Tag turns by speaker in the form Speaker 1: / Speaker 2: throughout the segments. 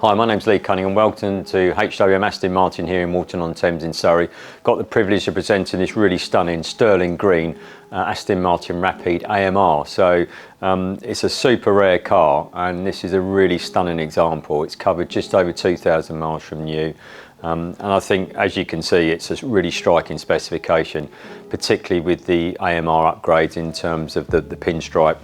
Speaker 1: Hi, my name's Lee Cunningham. Welcome to HWM Aston Martin here in Walton-on-Thames in Surrey. Got the privilege of presenting this really stunning sterling green Aston Martin Rapide AMR. So it's a super rare car, and this is a really stunning example. It's covered just over 2,000 miles from new. And I think, as you can see, it's a really striking specification, particularly with the AMR upgrades in terms of the pinstripe,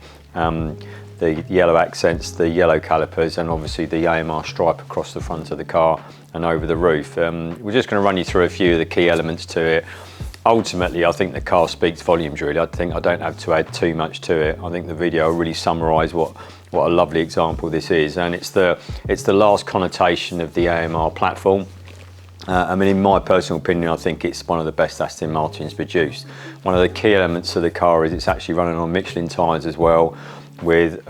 Speaker 1: the yellow accents, the yellow calipers, and obviously the AMR stripe across the front of the car and over the roof. We're just going to run you through a few of the key elements to it. Ultimately, I think the car speaks volumes, really. I think I don't have to add too much to it. I think the video will really summarise what a lovely example this is, and it's the last connotation of the AMR platform. I mean, in my personal opinion, I think it's one of the best Aston Martins produced. One of the key elements of the car is it's actually running on Michelin tyres as well, with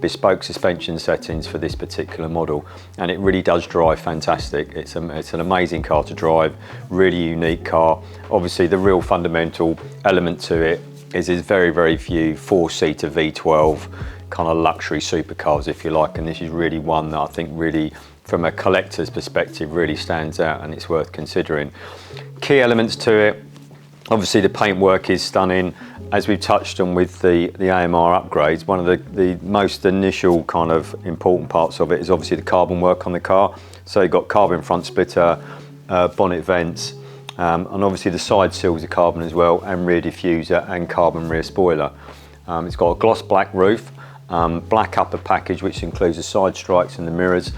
Speaker 1: bespoke suspension settings for this particular model, and it really does drive fantastic. It's an amazing car to drive, really unique car. Obviously, the real fundamental element to it is there's very few four-seater V12 kind of luxury supercars, if you like, and this is really one that I think really, from a collector's perspective, really stands out, and it's worth considering. Key elements to it, obviously the paintwork is stunning. As we've touched on with the AMR upgrades, one of the most initial kind of important parts of it is obviously the carbon work on the car. So you've got carbon front splitter, bonnet vents, and obviously the side sills are carbon as well, and rear diffuser and carbon rear spoiler. It's got a gloss black roof, black upper package, which includes the side strikes and the mirrors,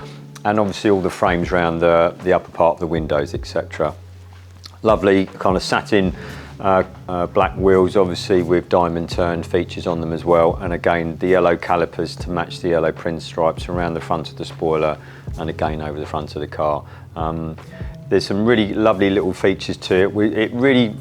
Speaker 1: and obviously all the frames around the upper part of the windows, etc. Lovely kind of satin black wheels, obviously with diamond turn features on them as well, and again the yellow calipers to match the yellow print stripes around the front of the spoiler and again over the front of the car. There's some really lovely little features to it. It really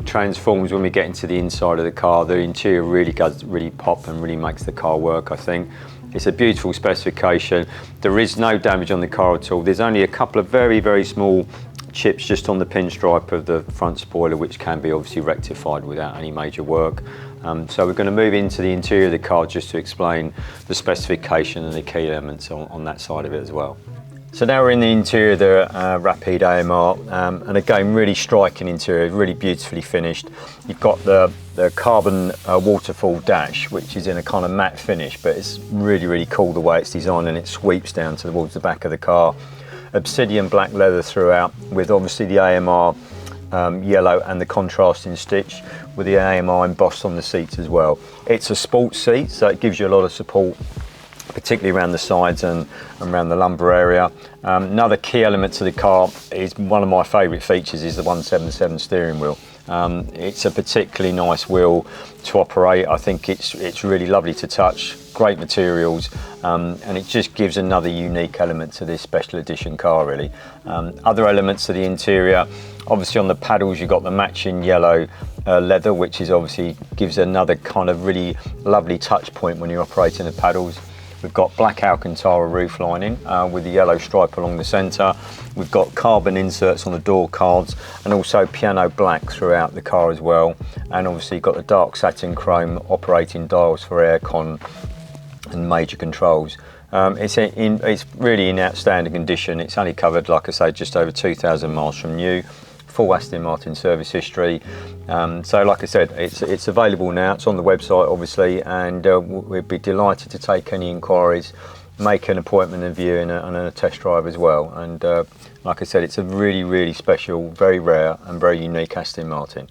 Speaker 1: transforms when we get into the inside of the car. The interior really does pop and really makes the car work, I think. It's a beautiful specification. There is no damage on the car at all. There's only a couple of very small chips just on the pinstripe of the front spoiler, which can be obviously rectified without any major work. So we're going to move into the interior of the car just to explain the specification and the key elements on that side of it as well. So now we're in the interior of the Rapide AMR, and again, really striking interior, really beautifully finished. You've got the carbon waterfall dash, which is in a kind of matte finish, but it's really cool the way it's designed, and it sweeps down towards the back of the car. Obsidian black leather throughout, with obviously the AMR yellow and the contrasting stitch, with the AMR embossed on the seats as well. It's a sports seat, so it gives you a lot of support, particularly around the sides and around the lumbar area. Another key element to the car is one of my favourite features is the 177 steering wheel. It's a particularly nice wheel to operate. I think it's really lovely to touch, great materials, and it just gives another unique element to this special edition car, really. Other elements of the interior, obviously on the paddles you've got the matching yellow leather, which is obviously gives another kind of really lovely touch point when you're operating the paddles. We've got black Alcantara roof lining with the yellow stripe along the centre. We've got carbon inserts on the door cards, and also piano black throughout the car as well. And obviously you've got the dark satin chrome operating dials for aircon and major controls. It's really in outstanding condition. It's only covered, like I say, just over 2,000 miles from new. Full Aston Martin service history. So like I said, it's available now. It's on the website obviously, and we'd be delighted to take any inquiries, make an appointment and view and a test drive as well. And like I said, it's a really special, very rare and very unique Aston Martin.